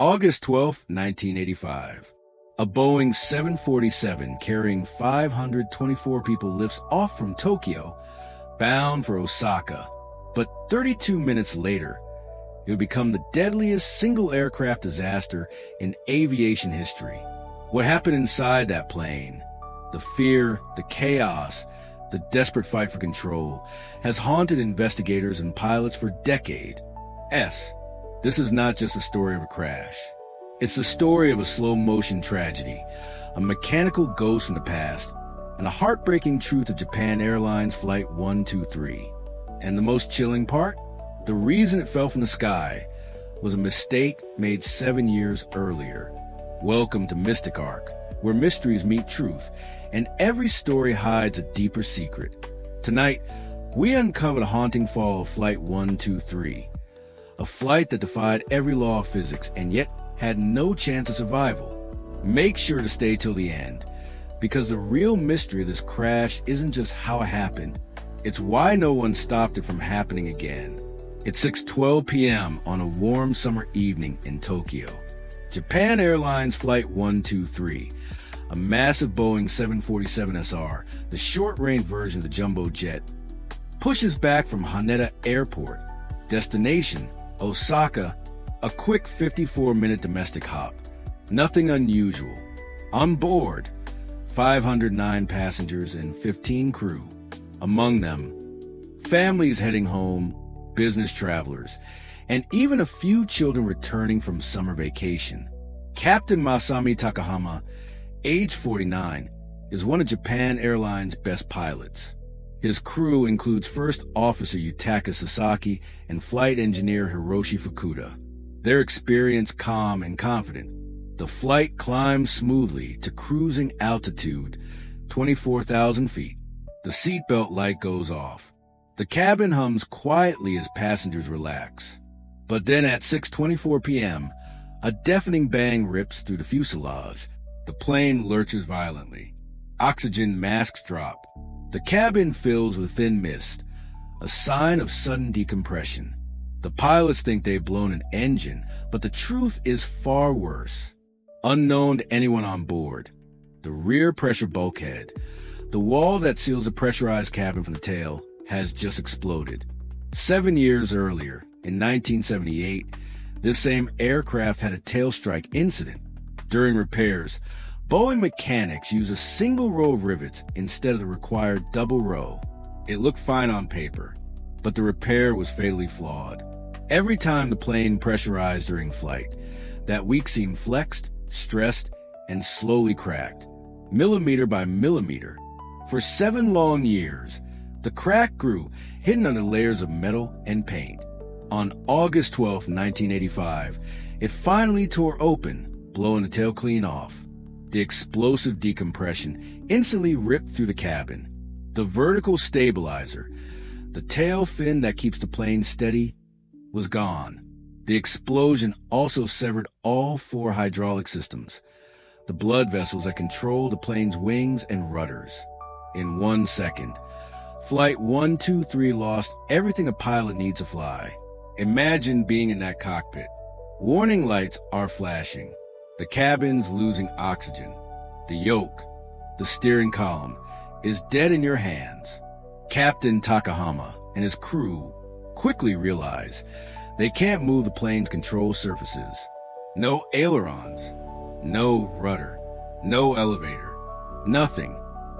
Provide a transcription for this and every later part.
August 12, 1985. A Boeing 747 carrying 524 people lifts off from Tokyo, bound for Osaka. But 32 minutes later, it would become the deadliest single aircraft disaster in aviation history. What happened inside that plane, the fear, the chaos, the desperate fight for control, has haunted investigators and pilots for decades. This is not just a story of a crash. It's the story of a slow-motion tragedy, a mechanical ghost from the past, and a heartbreaking truth of Japan Airlines Flight 123. And the most chilling part? The reason it fell from the sky was a mistake made 7 years earlier. Welcome to Mystic Arc, where mysteries meet truth, and every story hides a deeper secret. Tonight, we uncover the haunting fall of Flight 123, a flight that defied every law of physics and yet had no chance of survival. Make sure to stay till the end, because the real mystery of this crash isn't just how it happened, it's why no one stopped it from happening again. It's 6:12 p.m. on a warm summer evening in Tokyo. Japan Airlines Flight 123, a massive Boeing 747SR, the short-range version of the jumbo jet, pushes back from Haneda Airport. Destination, Osaka, a quick 54-minute domestic hop. Nothing unusual. On board, 509 passengers and 15 crew. Among them, families heading home, business travelers, and even a few children returning from summer vacation. Captain Masami Takahama, age 49, is one of Japan Airlines' best pilots. His crew includes First Officer Yutaka Sasaki and Flight Engineer Hiroshi Fukuda. They're experienced, calm, and confident. The flight climbs smoothly to cruising altitude, 24,000 feet. The seatbelt light goes off. The cabin hums quietly as passengers relax. But then at 6:24 p.m., a deafening bang rips through the fuselage. The plane lurches violently. Oxygen masks drop. The cabin fills with thin mist, a sign of sudden decompression. The pilots think they've blown an engine, but the truth is far worse. Unknown to anyone on board, the rear pressure bulkhead, the wall that seals the pressurized cabin from the tail, has just exploded. 7 years earlier, in 1978, this same aircraft had a tail strike incident. During repairs, Boeing mechanics used a single row of rivets instead of the required double row. It looked fine on paper, but the repair was fatally flawed. Every time the plane pressurized during flight, that weak seam flexed, stressed, and slowly cracked, millimeter by millimeter. For 7 long years, the crack grew, hidden under layers of metal and paint. On August 12, 1985, it finally tore open, blowing the tail clean off. The explosive decompression instantly ripped through the cabin. The vertical stabilizer, the tail fin that keeps the plane steady, was gone. The explosion also severed all 4 hydraulic systems, the blood vessels that control the plane's wings and rudders. In 1 second, Flight 123 lost everything a pilot needs to fly. Imagine being in that cockpit. Warning lights are flashing. The cabin's losing oxygen. The yoke, the steering column, is dead in your hands. Captain Takahama and his crew quickly realize they can't move the plane's control surfaces. No ailerons, no rudder, no elevator, nothing.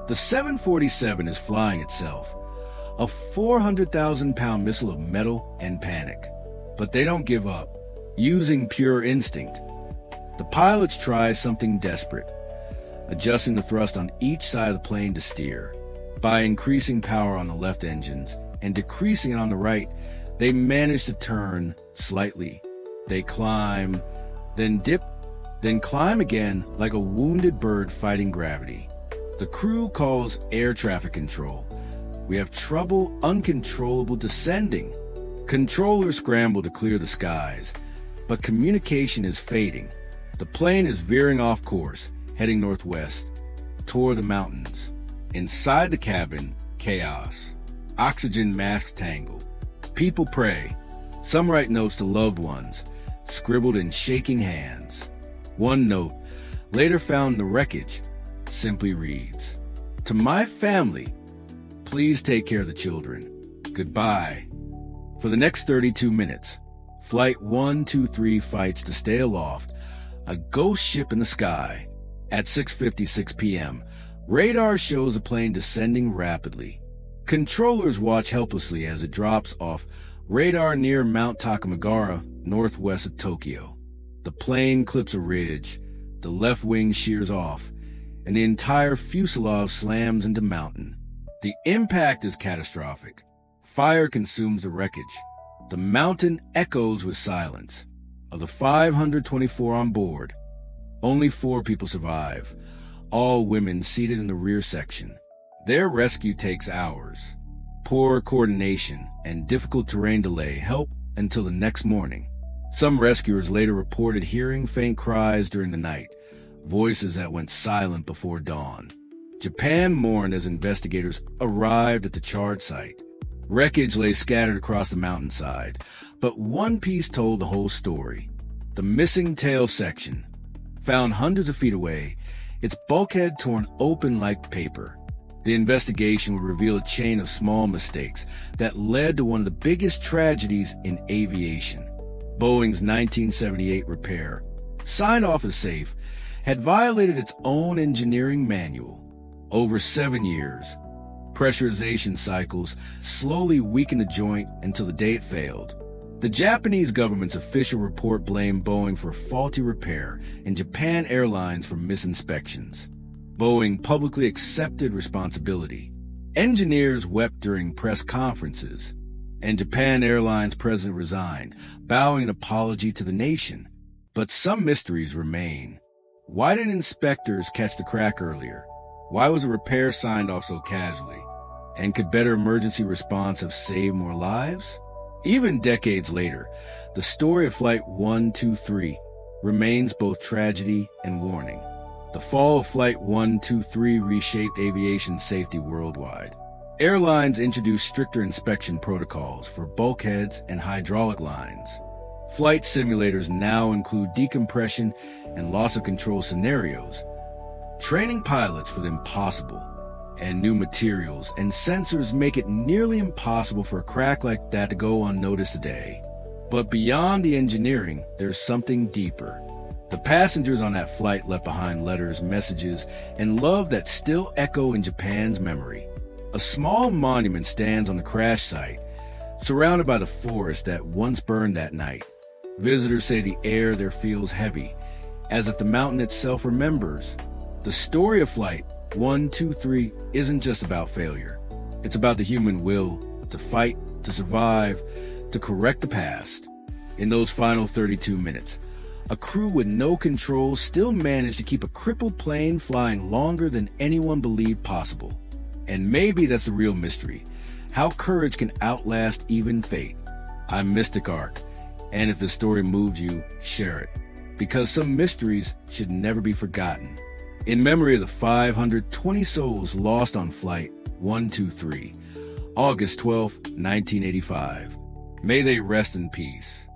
The 747 is flying itself, a 400,000-pound missile of metal and panic. But they don't give up. Using pure instinct, the pilots try something desperate, adjusting the thrust on each side of the plane to steer. By increasing power on the left engines and decreasing it on the right, they manage to turn slightly. They climb, then dip, then climb again like a wounded bird fighting gravity. The crew calls air traffic control. We have trouble uncontrollable descending. Controllers scramble to clear the skies, but communication is fading. The plane is veering off course, heading northwest, toward the mountains. Inside the cabin, chaos. Oxygen masks tangle. People pray. Some write notes to loved ones. scribbled in shaking hands. One note, later found in the wreckage, simply reads, "To my family, please take care of the children. Goodbye." For the next 32 minutes, Flight 123 fights to stay aloft, a ghost ship in the sky. At 6:56 p.m., radar shows the plane descending rapidly. Controllers watch helplessly as it drops off radar near Mount Takamagahara, northwest of Tokyo. The plane clips a ridge, the left wing shears off, and the entire fuselage slams into mountain. The impact is catastrophic. Fire consumes the wreckage. The mountain echoes with silence. Of the 524 on board, only 4 people survive, all women seated in the rear section. Their rescue takes hours. Poor coordination and difficult terrain delay help until the next morning. Some rescuers later reported hearing faint cries during the night, voices that went silent before dawn. Japan mourned as investigators arrived at the charred site. Wreckage lay scattered across the mountainside, but one piece told the whole story. The missing tail section, found hundreds of feet away, its bulkhead torn open like paper. The investigation would reveal a chain of small mistakes that led to one of the biggest tragedies in aviation. Boeing's 1978 repair, signed off as safe, had violated its own engineering manual. Over 7 years, pressurization cycles slowly weakened the joint until the day it failed. The Japanese government's official report blamed Boeing for faulty repair and Japan Airlines for misinspections. Boeing publicly accepted responsibility. Engineers wept during press conferences, and Japan Airlines president resigned, bowing an apology to the nation. But some mysteries remain. Why didn't inspectors catch the crack earlier? Why was a repair signed off so casually? And could better emergency response have saved more lives? Even decades later, the story of Flight 123 remains both tragedy and warning. The fall of Flight 123 reshaped aviation safety worldwide. Airlines introduced stricter inspection protocols for bulkheads and hydraulic lines. Flight simulators now include decompression and loss of control scenarios, training pilots for the impossible. And new materials and sensors make it nearly impossible for a crack like that to go unnoticed today. But beyond the engineering, there's something deeper. The passengers on that flight left behind letters, messages, and love that still echo in Japan's memory. A small monument stands on the crash site, surrounded by the forest that once burned that night. Visitors say the air there feels heavy, as if the mountain itself remembers. The story of Flight 123 isn't just about failure. It's about the human will to fight, to survive, to correct the past. In those final 32 minutes, a crew with no control still managed to keep a crippled plane flying longer than anyone believed possible. And maybe that's the real mystery, how courage can outlast even fate. I'm Mystic Arc, and if the story moved you, share it, because some mysteries should never be forgotten. In memory of the 520 souls lost on Flight 123, August 12, 1985. May they rest in peace.